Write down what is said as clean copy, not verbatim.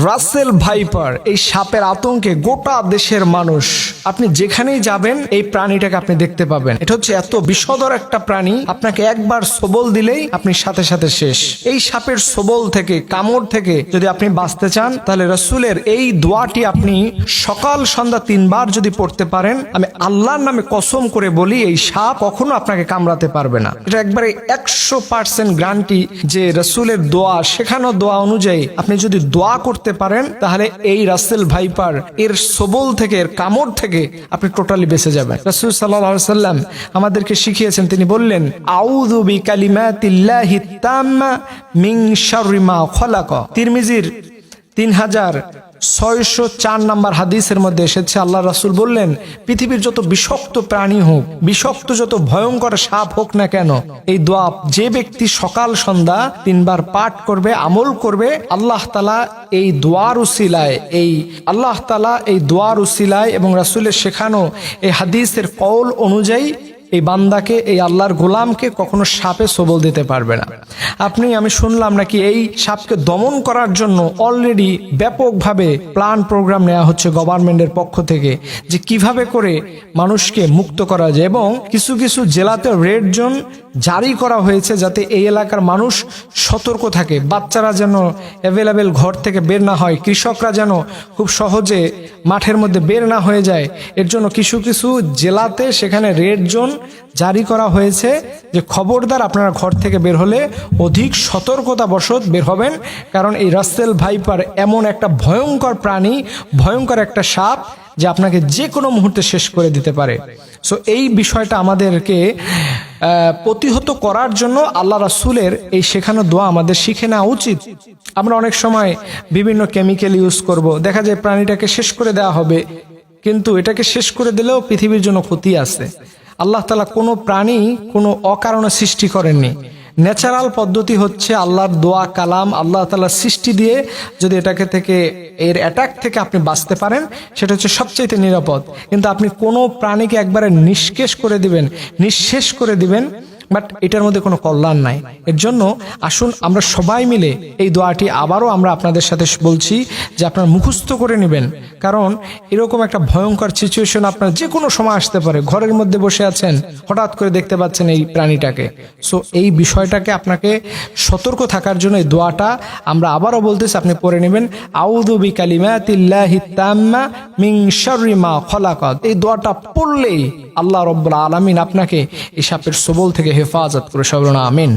Russell viper এই সাপের আতঙ্কে গোটা দেশের মানুষ, আপনি যেখানেই যাবেন এই প্রাণীটাকে আপনি দেখতে পাবেন। এটা হচ্ছে এত বিষধর একটা প্রাণী, আপনাকে একবার সবল দিলেই আপনি সাথে সাথে শেষ। এই সাপের সবল থেকে, কামড় থেকে যদি আপনি বাঁচতে চান, তাহলে রাসূলের এই দোয়াটি আপনি সকাল সন্ধ্যা 3 বার যদি পড়তে পারেন, আমি আল্লাহর নামে কসম করে বলি এই সাপ কখনো আপনাকে কামড়াতে পারবে না। এটা একবারে 100% গ্যারান্টি যে রাসূলের দোয়া, শেখানো দোয়া অনুযায়ী আপনি যদি দোয়া করতে পারেন, তাহলে এই রাসেল ভাইপার এর সবল থেকে, এর কামড় থেকে আপনি টোটালি বেঁচে যাবেন। রাসূল সাল্লাল্লাহু আলাইহি সাল্লাম আমাদেরকে শিখিয়েছেন, তিনি বললেন আউযু বিকালিমাতিল্লাহি তাম্মা মিন শাররি মা খালাক। তিরমিজির 3604 নম্বর হাদিসের মধ্যে এসেছে, আল্লাহ রাসূল বললেন, পৃথিবীর যত বিষাক্ত প্রাণী হোক, বিষাক্ত যত ভয়ঙ্কর সাপ হোক না কেন, এই দোয়া যে ব্যক্তি সকাল সন্ধ্যা 3 বার পাঠ করবে, আমল করবে, আল্লাহ তাআলা এই দোয়ার উসিলায়, এই দোয়ার উসিলায় এবং রাসূলের শেখানো এই হাদিসের কওল অনুযায়ী এই বান্দাকে, এই আল্লাহর গোলামকে কখনো সাপে সবল দিতে পারবে না। আমি শুনলাম নাকি এই সাপকে দমন করার জন্য অলরেডি ব্যাপকভাবে প্ল্যান প্রোগ্রাম নেওয়া হচ্ছে গভর্নমেন্টের পক্ষ থেকে, যে কিভাবে করে মানুষকে মুক্ত করা যায়। এবং কিছু কিছু জেলাতে রেড জোন জারি করা হয়েছে, যাতে এই এলাকার মানুষ সতর্ক থাকে, বাচ্চারা যেন অ্যাভেলেবেল ঘর থেকে বের না হয়, কৃষকরা যেন খুব সহজে মাঠের মধ্যে বের না হয়ে যায়। এর জন্য কিছু কিছু জেলাতে সেখানে রেড জোন জারি করা হয়েছে, যে খবরদার আপনারা ঘর থেকে বের হলে অধিক সতর্কতাবশত বের হবেন, কারণ এই রাসেল ভাইপার এমন একটা ভয়ঙ্কর প্রাণী, ভয়ঙ্কর একটা সাপ, যে আপনাকে যে কোনো মুহূর্তে শেষ করে দিতে পারে। সো এই বিষয়টা আমাদেরকে প্রতিহত করার জন্য আল্লাহ রাসূলের এই শেখানো দোয়া আমাদের শিখে নেওয়া উচিত। আমরা অনেক সময় বিভিন্ন কেমিক্যাল ইউজ করব, দেখা যায় প্রাণীটাকে শেষ করে দেওয়া হবে, কিন্তু এটাকে শেষ করে দিলেও পৃথিবীর জন্য ক্ষতি আছে। আল্লাহ তাআলা কোনো প্রাণী কোনো অকারণে সৃষ্টি করেননি। ন্যাচারাল পদ্ধতি হচ্ছে আল্লাহর দোয়া কালাম, আল্লাহ তাআলা সৃষ্টি দিয়ে যদি এটাকে থেকে, এর অ্যাটাক থেকে আপনি বাঁচতে পারেন, সেটা হচ্ছে সবচেয়ে নিরাপদ। কিন্তু আপনি কোনো প্রাণীকে একবারে নিঃশেষ করে দিবেন, বাট এটার মধ্যে কোনো কল্যাণ নাই। এর জন্য আসুন আমরা সবাই মিলে এই দোয়াটি আবারও আমরা আপনাদের সাথে বলছি, যে আপনারা মুখস্থ করে নেবেন, কারণ এরকম একটা ভয়ঙ্কর সিচুয়েশন আপনার যে কোনো সময় আসতে পারে। ঘরের মধ্যে বসে আছেন, হঠাৎ করে দেখতে পাচ্ছেন এই প্রাণীটাকে। সো এই বিষয়টাকে আপনাকে সতর্ক থাকার জন্য এই দোয়াটা আমরা আবারও বলতেছি, আপনি পড়ে নেবেন আউযু বিকালিমাতিল্লাহি তাম্মা মিন শাররি মা খালাক। এই দোয়াটা পড়লেই আল্লাহ রাব্বুল আলামিন আপনাকে এই সাপের সবল থেকে হেফাজত করে। সবরনা আমিন।